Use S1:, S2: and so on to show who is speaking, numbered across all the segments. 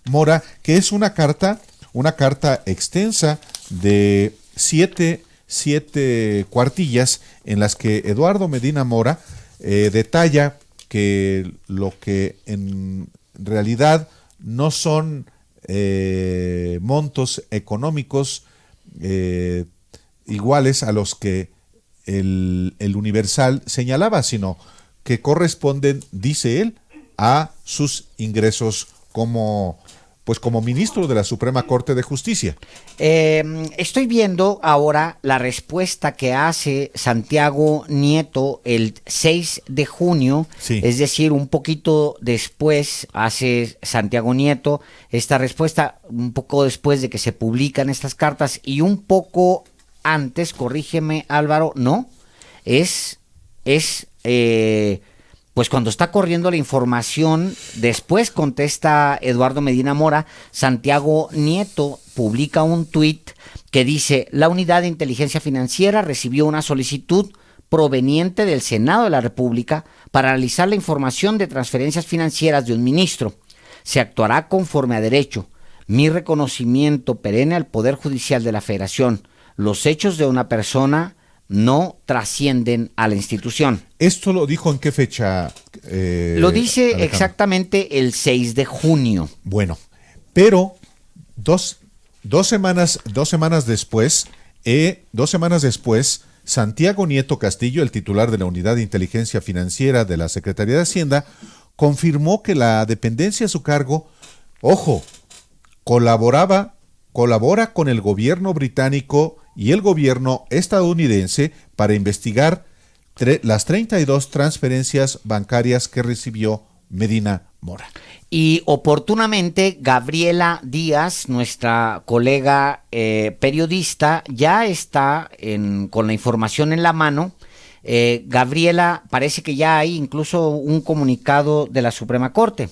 S1: Mora, que es una carta extensa de siete cuartillas en las que Eduardo Medina Mora detalla que lo que en realidad no son montos económicos iguales a los que el Universal señalaba, sino que corresponden, dice él, a sus ingresos como ministro de la Suprema Corte de Justicia.
S2: Estoy viendo ahora la respuesta que hace Santiago Nieto el 6 de junio,
S1: Sí.
S2: Es decir, un poquito después hace Santiago Nieto esta respuesta, un poco después de que se publican estas cartas y un poco antes, corrígeme Álvaro, no, pues cuando está corriendo la información, después contesta Eduardo Medina Mora, Santiago Nieto publica un tuit que dice: la Unidad de Inteligencia Financiera recibió una solicitud proveniente del Senado de la República para analizar la información de transferencias financieras de un ministro. Se actuará conforme a derecho. Mi reconocimiento perenne al Poder Judicial de la Federación. Los hechos de una persona no trascienden a la institución.
S1: ¿Esto lo dijo en qué fecha?
S2: Lo dice
S1: Alejandro?
S2: exactamente el 6 de junio.
S1: Bueno, pero dos semanas después, Santiago Nieto Castillo, el titular de la Unidad de Inteligencia Financiera de la Secretaría de Hacienda, confirmó que la dependencia a su cargo, colabora con el gobierno británico y el gobierno estadounidense para investigar las 32 transferencias bancarias que recibió Medina Mora.
S2: Y oportunamente Gabriela Díaz, nuestra colega periodista, ya está con la información en la mano. Gabriela, parece que ya hay incluso un comunicado de la Suprema Corte.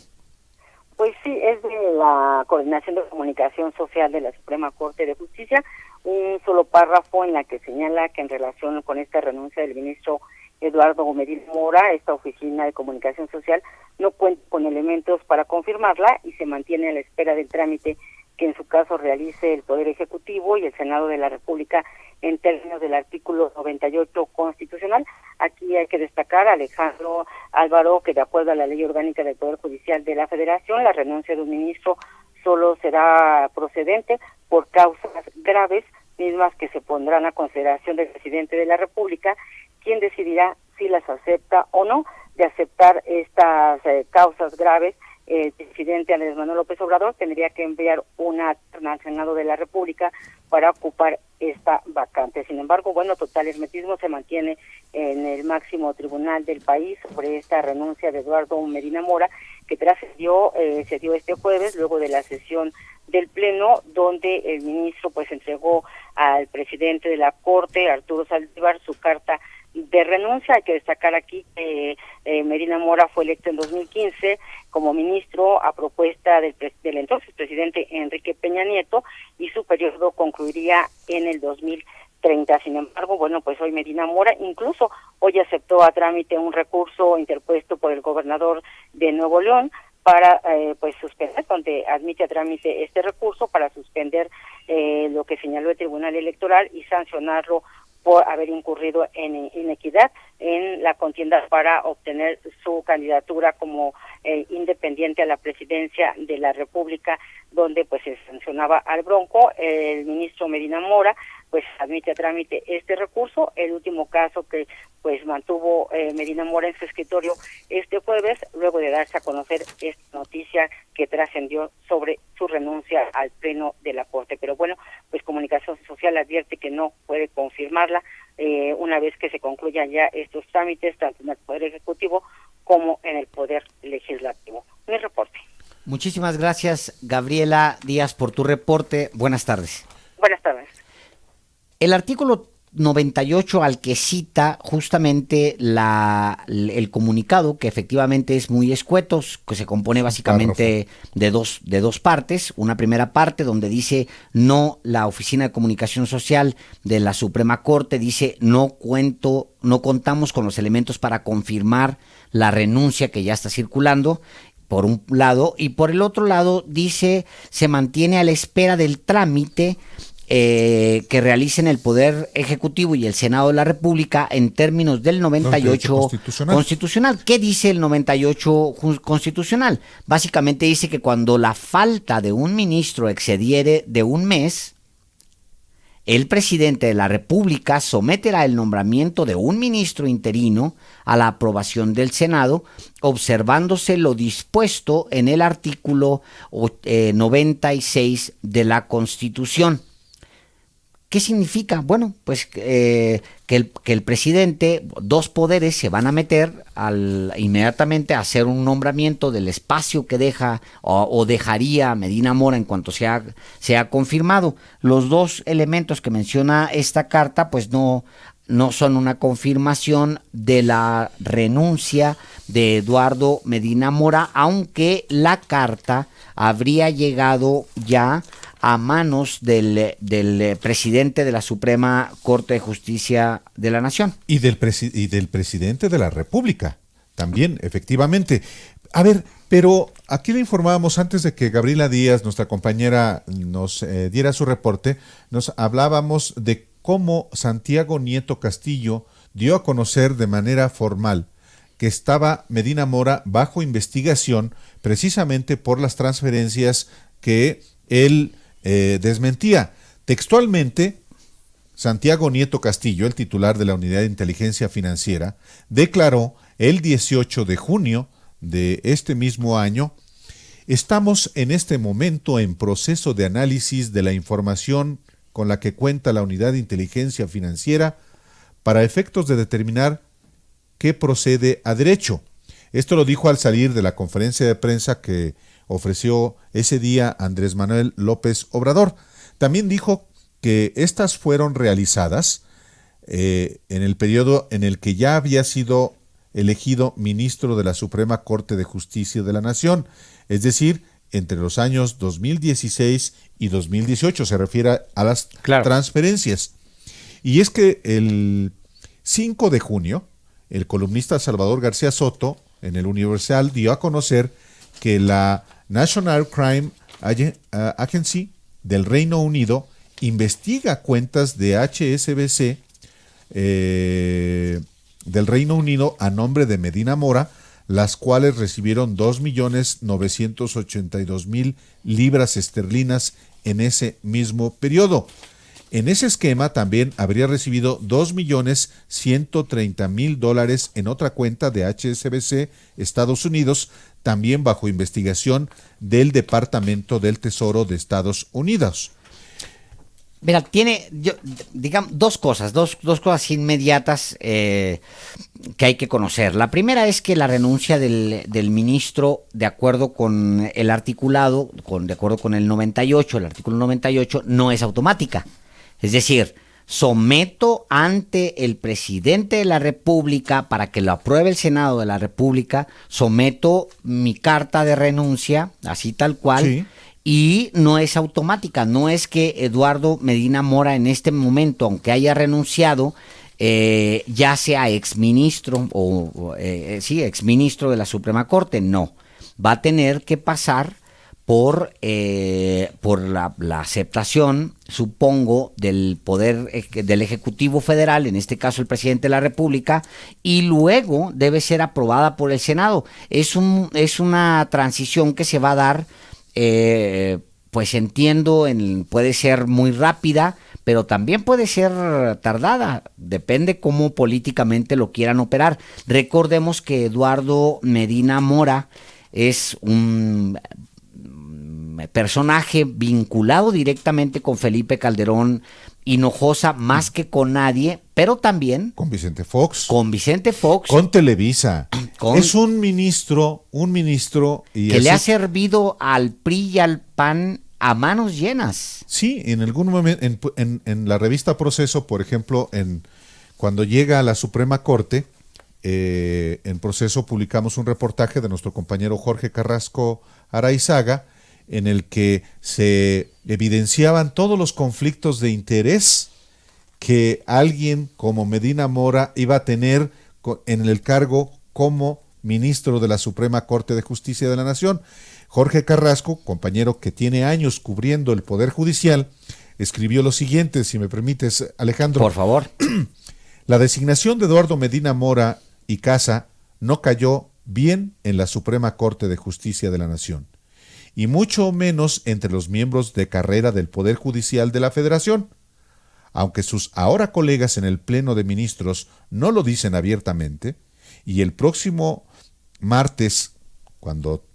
S3: Pues sí, es de la Coordinación de Comunicación Social de la Suprema Corte de Justicia, un solo párrafo en la que señala que en relación con esta renuncia del ministro Eduardo Medina Mora, esta Oficina de Comunicación Social no cuenta con elementos para confirmarla y se mantiene a la espera del trámite que en su caso realice el Poder Ejecutivo y el Senado de la República en términos del artículo 98 constitucional. Aquí hay que destacar, Alejandro Álvaro, que de acuerdo a la Ley Orgánica del Poder Judicial de la Federación, la renuncia de un ministro solo será procedente por causas graves, mismas que se pondrán a consideración del presidente de la República, quien decidirá si las acepta o no. De aceptar estas causas graves, el presidente Andrés Manuel López Obrador tendría que enviar una terna al Senado de la República para ocupar esta vacante. Sin embargo, total hermetismo se mantiene en el máximo tribunal del país sobre esta renuncia de Eduardo Medina Mora, que se dio este jueves luego de la sesión del Pleno, donde el ministro entregó al presidente de la Corte, Arturo Saldívar, su carta de renuncia. Hay que destacar aquí que Medina Mora fue electo en 2015 como ministro a propuesta del entonces presidente Enrique Peña Nieto, y su periodo concluiría en el 2030. Sin embargo, hoy Medina Mora incluso hoy aceptó a trámite un recurso interpuesto por el gobernador de Nuevo León para suspender, donde admite a trámite este recurso para suspender lo que señaló el Tribunal Electoral y sancionarlo por haber incurrido en inequidad en la contienda para obtener su candidatura como independiente a la presidencia de la República, donde se sancionaba al Bronco. El ministro Medina Mora admite a trámite este recurso. El último caso que mantuvo Medina Mora en su escritorio este jueves, luego de darse a conocer esta noticia que trascendió sobre su renuncia al Pleno de la Corte. Pero Comunicación Social advierte que no puede confirmarla una vez que se concluyan ya estos trámites, tanto en el Poder Ejecutivo como en el Poder Legislativo. Mi reporte.
S2: Muchísimas gracias, Gabriela Díaz, por tu reporte. Buenas tardes.
S3: Buenas tardes.
S2: El artículo 98 al que cita justamente el comunicado, que efectivamente es muy escueto, que se compone básicamente de dos partes. Una primera parte donde dice no, la Oficina de Comunicación Social de la Suprema Corte dice no contamos con los elementos para confirmar la renuncia que ya está circulando. por un lado, y por el otro lado dice se mantiene a la espera del trámite que realicen el Poder Ejecutivo y el Senado de la República en términos del 98 constitucional. ¿Qué dice el 98 constitucional? Básicamente dice que cuando la falta de un ministro excediere de un mes, el presidente de la República someterá el nombramiento de un ministro interino a la aprobación del Senado, observándose lo dispuesto en el artículo 96 de la Constitución. ¿Qué significa? Bueno, pues que el presidente, dos poderes se van a meter inmediatamente a hacer un nombramiento del espacio que deja o dejaría Medina Mora en cuanto sea confirmado. Los dos elementos que menciona esta carta pues no son una confirmación de la renuncia de Eduardo Medina Mora, aunque la carta habría llegado ya a manos del presidente de la Suprema Corte de Justicia de la Nación.
S1: Y del presidente de la República, también, efectivamente. A ver, pero aquí le informábamos antes de que Gabriela Díaz, nuestra compañera, nos diera su reporte, nos hablábamos de cómo Santiago Nieto Castillo dio a conocer de manera formal que estaba Medina Mora bajo investigación precisamente por las transferencias que él desmentía. Textualmente, Santiago Nieto Castillo, el titular de la Unidad de Inteligencia Financiera, declaró el 18 de junio de este mismo año: estamos en este momento en proceso de análisis de la información con la que cuenta la Unidad de Inteligencia Financiera para efectos de determinar qué procede a derecho. Esto lo dijo al salir de la conferencia de prensa que ofreció ese día Andrés Manuel López Obrador. También dijo que estas fueron realizadas en el periodo en el que ya había sido elegido ministro de la Suprema Corte de Justicia de la Nación, es decir, entre los años 2016 y 2018, se refiere a las transferencias. Y es que el 5 de junio, el columnista Salvador García Soto, en el Universal, dio a conocer que la National Crime Agency del Reino Unido investiga cuentas de HSBC del Reino Unido a nombre de Medina Mora, las cuales recibieron 2.982.000 libras esterlinas en ese mismo periodo. En ese esquema también habría recibido $2.130.000 en otra cuenta de HSBC Estados Unidos, también bajo investigación del Departamento del Tesoro de Estados Unidos.
S2: Mira, digamos, dos cosas inmediatas que hay que conocer. La primera es que la renuncia del ministro, de acuerdo con el articulado, de acuerdo con el 98, el artículo 98, no es automática. Es decir, someto ante el presidente de la República para que lo apruebe el Senado de la República, someto mi carta de renuncia, así tal cual, sí. Y no es automática, no es que Eduardo Medina Mora en este momento, aunque haya renunciado, ya sea exministro exministro de la Suprema Corte, no. Va a tener que pasar por la aceptación, supongo, del poder del Ejecutivo Federal, en este caso el presidente de la República, y luego debe ser aprobada por el Senado. Es una transición que se va a dar, pues entiendo, puede ser muy rápida, pero también puede ser tardada, depende cómo políticamente lo quieran operar. Recordemos que Eduardo Medina Mora es un personaje vinculado directamente con Felipe Calderón Hinojosa, más que con nadie, pero también
S1: con Vicente Fox,
S2: con
S1: Televisa. Es un ministro y
S2: que le ha servido al PRI y al PAN a manos llenas.
S1: Sí, en algún momento en la revista Proceso, por ejemplo, cuando llega a la Suprema Corte, en Proceso publicamos un reportaje de nuestro compañero Jorge Carrasco Araizaga, en el que se evidenciaban todos los conflictos de interés que alguien como Medina Mora iba a tener en el cargo como ministro de la Suprema Corte de Justicia de la Nación. Jorge Carrasco, compañero que tiene años cubriendo el Poder Judicial, escribió lo siguiente, si me permites, Alejandro.
S2: Por favor.
S1: La designación de Eduardo Medina Mora y Casa no cayó bien en la Suprema Corte de Justicia de la Nación, y mucho menos entre los miembros de carrera del Poder Judicial de la Federación. Aunque sus ahora colegas en el Pleno de Ministros no lo dicen abiertamente, y el próximo martes, cuando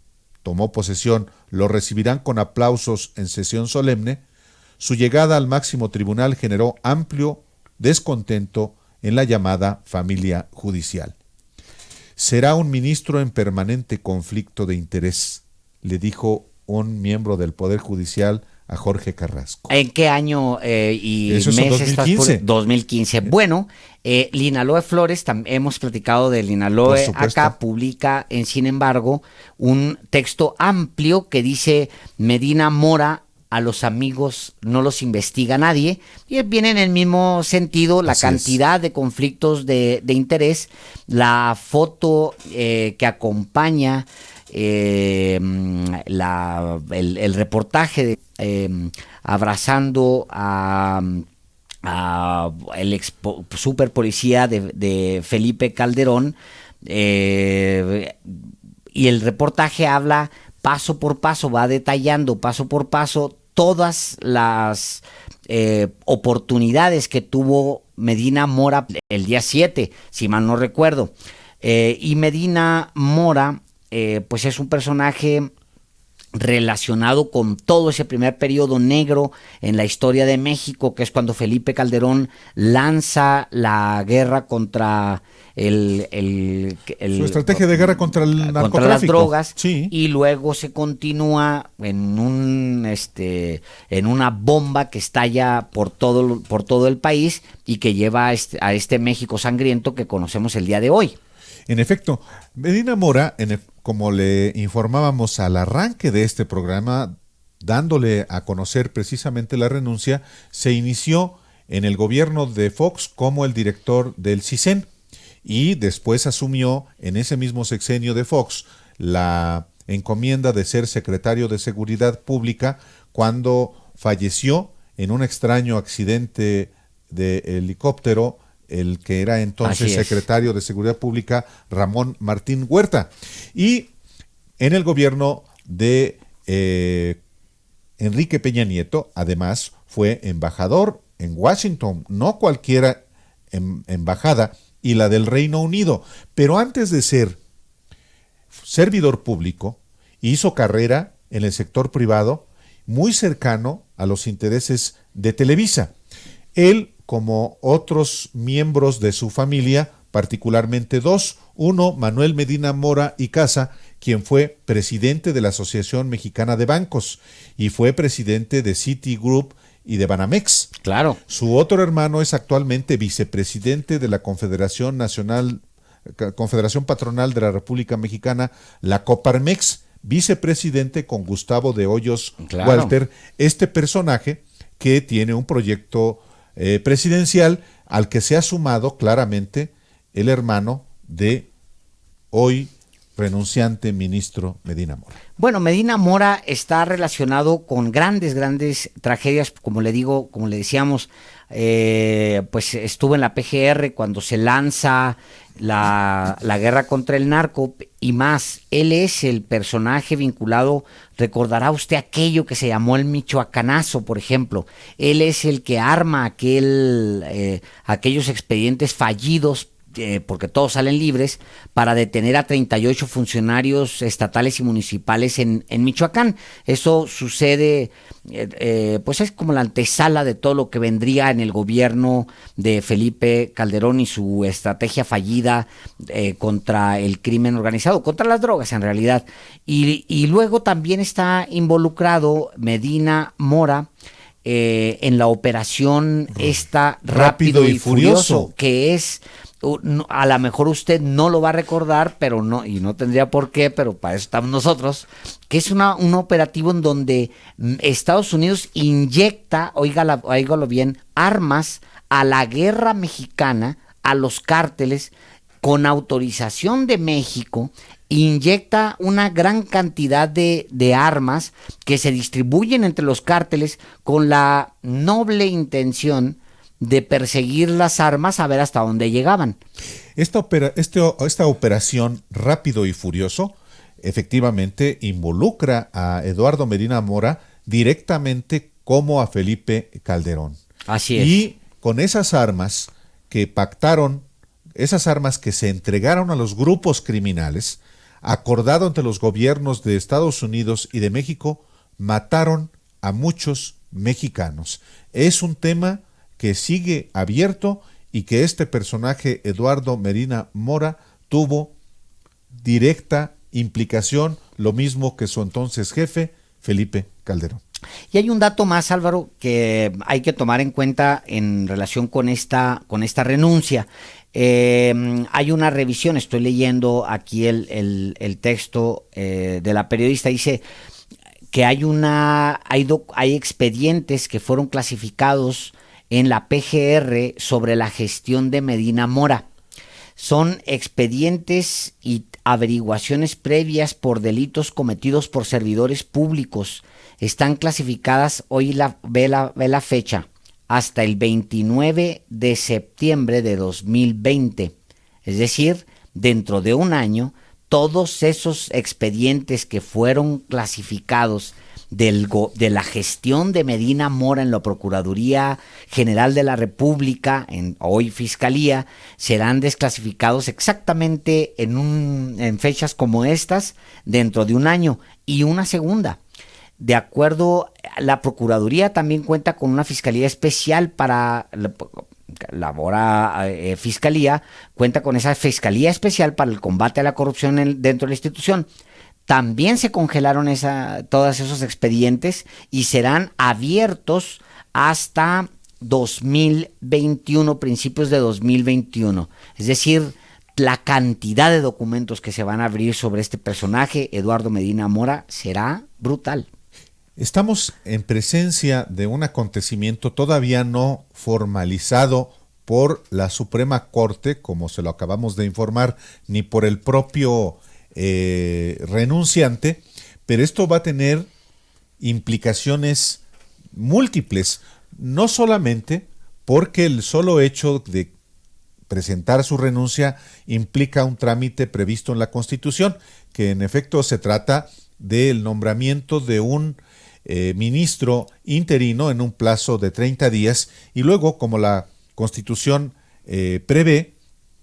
S1: tomó posesión, lo recibirán con aplausos en sesión solemne, su llegada al máximo tribunal generó amplio descontento en la llamada familia judicial. Será un ministro en permanente conflicto de interés, le dijo un miembro del Poder Judicial a Jorge Carrasco.
S2: ¿En qué año y
S1: Eso es
S2: mes
S1: 2015.
S2: estás? 2015. Bueno, Linaloe Flores, hemos platicado de Linaloe, acá publica, sin embargo, un texto amplio que dice: Medina Mora, a los amigos no los investiga nadie, y viene en el mismo sentido la cantidad de conflictos de interés, la foto que acompaña el reportaje de, abrazando a el ex super policía de Felipe Calderón, y el reportaje habla paso por paso, va detallando paso por paso todas las oportunidades que tuvo Medina Mora el día 7, si mal no recuerdo. Y Medina Mora, pues es un personaje relacionado con todo ese primer periodo negro en la historia de México, que es cuando Felipe Calderón lanza la guerra contra su
S1: estrategia de guerra contra el narcotráfico,
S2: contra las drogas,
S1: sí.
S2: Y luego se continúa en una bomba que estalla por todo el país y que lleva a este México sangriento que conocemos el día de hoy.
S1: En efecto, Medina Mora, como le informábamos al arranque de este programa, dándole a conocer precisamente la renuncia, se inició en el gobierno de Fox como el director del CISEN, y después asumió en ese mismo sexenio de Fox la encomienda de ser secretario de Seguridad Pública cuando falleció en un extraño accidente de helicóptero el que era entonces secretario de Seguridad Pública, Ramón Martín Huerta. Y en el gobierno de Enrique Peña Nieto, además, fue embajador en Washington, no cualquiera embajada, y la del Reino Unido. Pero antes de ser servidor público, hizo carrera en el sector privado, muy cercano a los intereses de Televisa. Él, como otros miembros de su familia, particularmente dos: uno, Manuel Medina Mora y Casa, quien fue presidente de la Asociación Mexicana de Bancos y fue presidente de Citigroup y de Banamex.
S2: Claro.
S1: Su otro hermano es actualmente vicepresidente de la Confederación Patronal de la República Mexicana, la Coparmex, vicepresidente con Gustavo de Hoyos Walter, este personaje que tiene un proyecto presidencial al que se ha sumado claramente el hermano de hoy renunciante ministro Medina Mora.
S2: Bueno, Medina Mora está relacionado con grandes tragedias, como le decíamos, pues estuvo en la PGR cuando se lanza la guerra contra el narco y más. Él es el personaje vinculado, recordará usted aquello que se llamó el Michoacanazo, por ejemplo. Él es el que arma aquellos expedientes fallidos, porque todos salen libres, para detener a 38 funcionarios estatales y municipales en Michoacán. Eso sucede, pues es como la antesala de todo lo que vendría en el gobierno de Felipe Calderón y su estrategia fallida contra el crimen organizado, contra las drogas en realidad. Y luego también está involucrado Medina Mora en la operación Rápido y Furioso, que es... A lo mejor usted no lo va a recordar, pero no, y no tendría por qué, pero para eso estamos nosotros, que es un operativo en donde Estados Unidos inyecta, óigalo bien, armas a la guerra mexicana, a los cárteles, con autorización de México, inyecta una gran cantidad de armas que se distribuyen entre los cárteles con la noble intención de perseguir las armas a ver hasta dónde llegaban.
S1: Esta operación Rápido y Furioso efectivamente involucra a Eduardo Medina Mora directamente como a Felipe Calderón.
S2: Así es.
S1: Y con esas armas que pactaron, esas armas que se entregaron a los grupos criminales, acordado entre los gobiernos de Estados Unidos y de México, mataron a muchos mexicanos. Es un tema que sigue abierto y que este personaje, Eduardo Medina Mora, tuvo directa implicación, lo mismo que su entonces jefe, Felipe Calderón.
S2: Y hay un dato más, Álvaro, que hay que tomar en cuenta en relación con esta renuncia. Hay una revisión, estoy leyendo aquí el texto de la periodista, dice que hay expedientes que fueron clasificados en la PGR sobre la gestión de Medina Mora. Son expedientes y averiguaciones previas por delitos cometidos por servidores públicos. Están clasificadas, hoy ve la fecha, hasta el 29 de septiembre de 2020. Es decir, dentro de un año, todos esos expedientes que fueron clasificados de la gestión de Medina Mora en la Procuraduría General de la República, hoy Fiscalía, serán desclasificados exactamente en fechas como estas, dentro de un año. Y una segunda, de acuerdo, la Procuraduría también cuenta con una Fiscalía Especial para Fiscalía, cuenta con esa Fiscalía Especial para el combate a la corrupción dentro de la institución. También se congelaron todos esos expedientes y serán abiertos hasta 2021, principios de 2021. Es decir, la cantidad de documentos que se van a abrir sobre este personaje, Eduardo Medina Mora, será brutal.
S1: Estamos en presencia de un acontecimiento todavía no formalizado por la Suprema Corte, como se lo acabamos de informar, ni por el propio renunciante, pero esto va a tener implicaciones múltiples, no solamente porque el solo hecho de presentar su renuncia implica un trámite previsto en la Constitución, que en efecto se trata del nombramiento de un ministro interino en un plazo de 30 días y luego, como la Constitución prevé,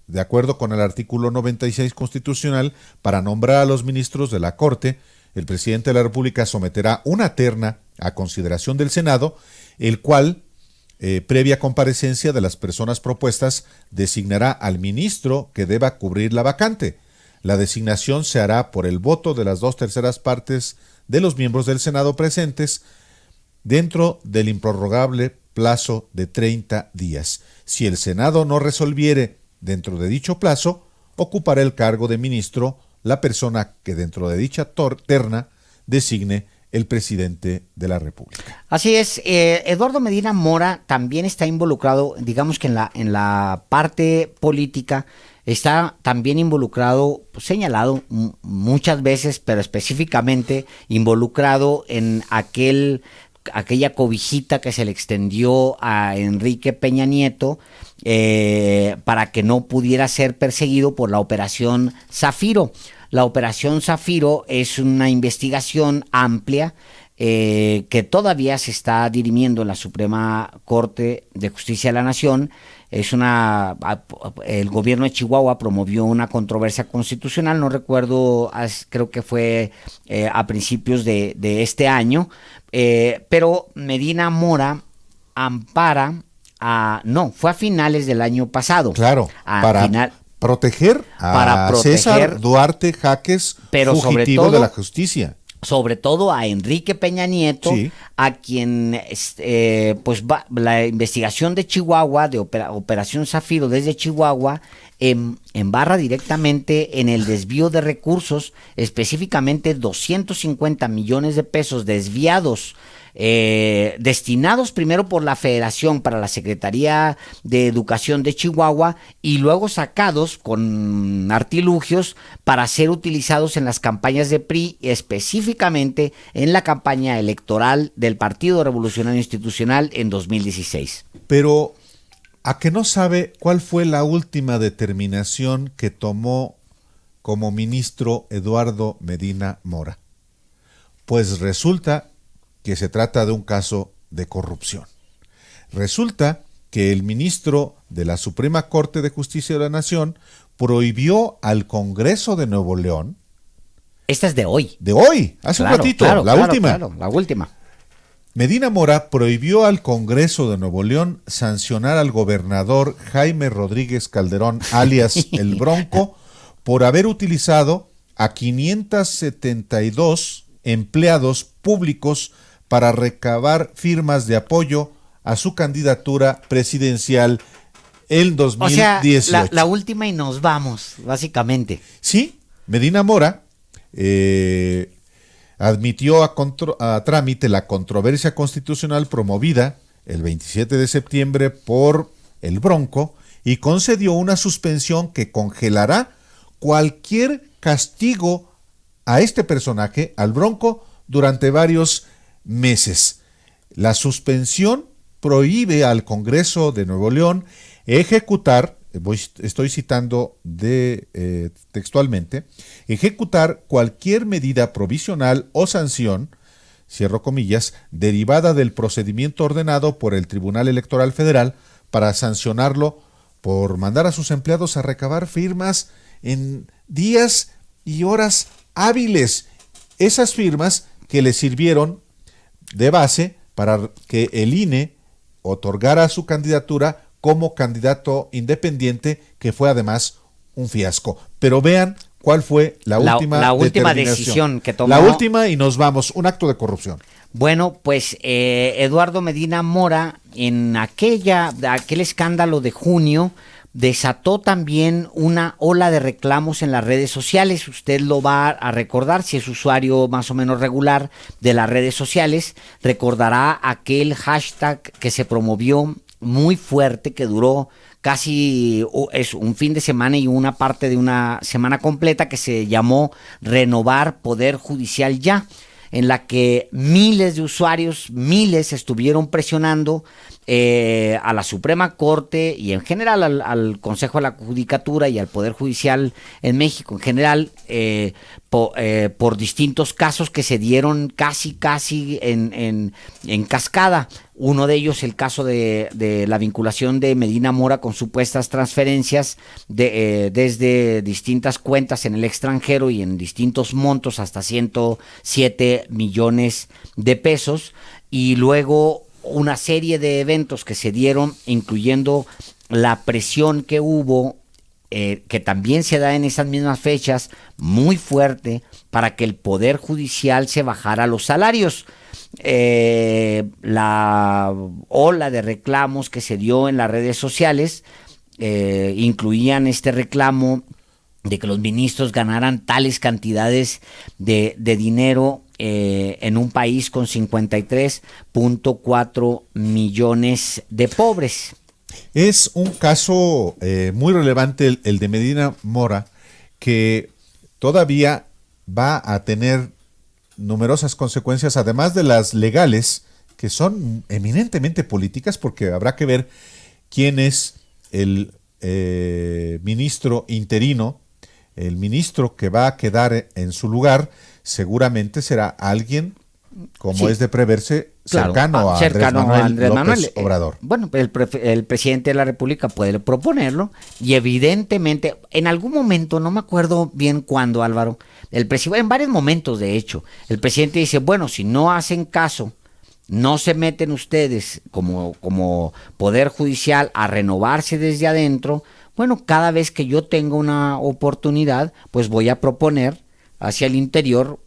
S1: de acuerdo con el artículo 96 constitucional, para nombrar a los ministros de la Corte, el presidente de la República someterá una terna a consideración del Senado, el cual, previa comparecencia de las personas propuestas, designará al ministro que deba cubrir la vacante. La designación se hará por el voto de las 2/3 partes de los miembros del Senado presentes dentro del improrrogable plazo de 30 días. Si el Senado no resolviere dentro de dicho plazo, ocupará el cargo de ministro la persona que dentro de dicha terna designe el presidente de la República.
S2: Así es, Eduardo Medina Mora también está involucrado, digamos que en la parte política, está también involucrado, señalado muchas veces, pero específicamente involucrado en aquella cobijita que se le extendió a Enrique Peña Nieto para que no pudiera ser perseguido por la Operación Zafiro. La Operación Zafiro es una investigación amplia que todavía se está dirimiendo en la Suprema Corte de Justicia de la Nación. El gobierno de Chihuahua promovió una controversia constitucional, no recuerdo, creo que fue a principios de este año, pero Medina Mora ampara fue a finales del año pasado.
S1: Claro, para proteger a César Duarte Jaques, pero fugitivo de la justicia.
S2: Sobre todo a Enrique Peña Nieto, sí, a quien la investigación de Chihuahua, de Operación Zafiro desde Chihuahua, embarra directamente en el desvío de recursos, específicamente 250 millones de pesos desviados, destinados primero por la Federación para la Secretaría de Educación de Chihuahua y luego sacados con artilugios para ser utilizados en las campañas de PRI, específicamente en la campaña electoral del Partido Revolucionario Institucional en 2016.
S1: Pero, ¿a que no sabe cuál fue la última determinación que tomó como ministro Eduardo Medina Mora? Pues resulta que se trata de un caso de corrupción. Resulta que el ministro de la Suprema Corte de Justicia de la Nación prohibió al Congreso de Nuevo León.
S2: Esta es de hoy.
S1: De hoy, hace un ratito, la última.
S2: Claro, la última.
S1: Medina Mora prohibió al Congreso de Nuevo León sancionar al gobernador Jaime Rodríguez Calderón, alias El Bronco, por haber utilizado a 572 empleados públicos para recabar firmas de apoyo a su candidatura presidencial en 2018.
S2: O sea, la última y nos vamos, básicamente.
S1: Sí, Medina Mora admitió a trámite la controversia constitucional promovida el 27 de septiembre por El Bronco y concedió una suspensión que congelará cualquier castigo a este personaje, al Bronco, durante varios meses. La suspensión prohíbe al Congreso de Nuevo León ejecutar, estoy citando textualmente, ejecutar cualquier medida provisional o sanción, cierro comillas, derivada del procedimiento ordenado por el Tribunal Electoral Federal para sancionarlo por mandar a sus empleados a recabar firmas en días y horas hábiles. Esas firmas que le sirvieron de base para que el INE otorgara su candidatura como candidato independiente, que fue además un fiasco. Pero vean cuál fue la última
S2: decisión que tomó.
S1: La última y nos vamos, un acto de corrupción.
S2: Bueno, pues Eduardo Medina Mora, en aquel escándalo de junio, desató también una ola de reclamos en las redes sociales. Usted lo va a recordar, si es usuario más o menos regular de las redes sociales, recordará aquel hashtag que se promovió muy fuerte, que duró casi un fin de semana y una parte de una semana completa, que se llamó Renovar Poder Judicial Ya, en la que miles de usuarios, estuvieron presionando a la Suprema Corte y en general al Consejo de la Judicatura y al Poder Judicial en México en general, por distintos casos que se dieron casi en cascada. Uno de ellos, el caso de la vinculación de Medina Mora con supuestas transferencias desde distintas cuentas en el extranjero y en distintos montos hasta 107 millones de pesos. Y luego una serie de eventos que se dieron, incluyendo la presión que hubo, que también se da en esas mismas fechas, muy fuerte, para que el Poder Judicial se bajara los salarios. La ola de reclamos que se dio en las redes sociales incluían este reclamo de que los ministros ganaran tales cantidades de dinero en un país con 53.4 millones de pobres.
S1: Es un caso muy relevante el de Medina Mora, que todavía va a tener numerosas consecuencias, además de las legales, que son eminentemente políticas, porque habrá que ver quién es el ministro interino. El ministro que va a quedar en su lugar seguramente será alguien, como es de preverse, cercano a Andrés Manuel López Obrador.
S2: Bueno, el presidente de la República puede proponerlo, y evidentemente, en algún momento, no me acuerdo bien cuándo, Álvaro, en varios momentos de hecho, el presidente dice, bueno, si no hacen caso, no se meten ustedes como Poder Judicial a renovarse desde adentro, bueno, cada vez que yo tenga una oportunidad, pues voy a proponer hacia el interior,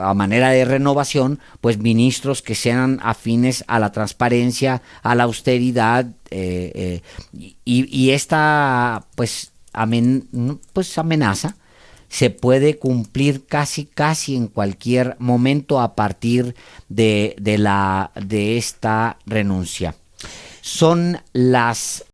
S2: a manera de renovación, pues ministros que sean afines a la transparencia, a la austeridad, y esta, pues, amenaza se puede cumplir casi en cualquier momento a partir de esta renuncia. Son las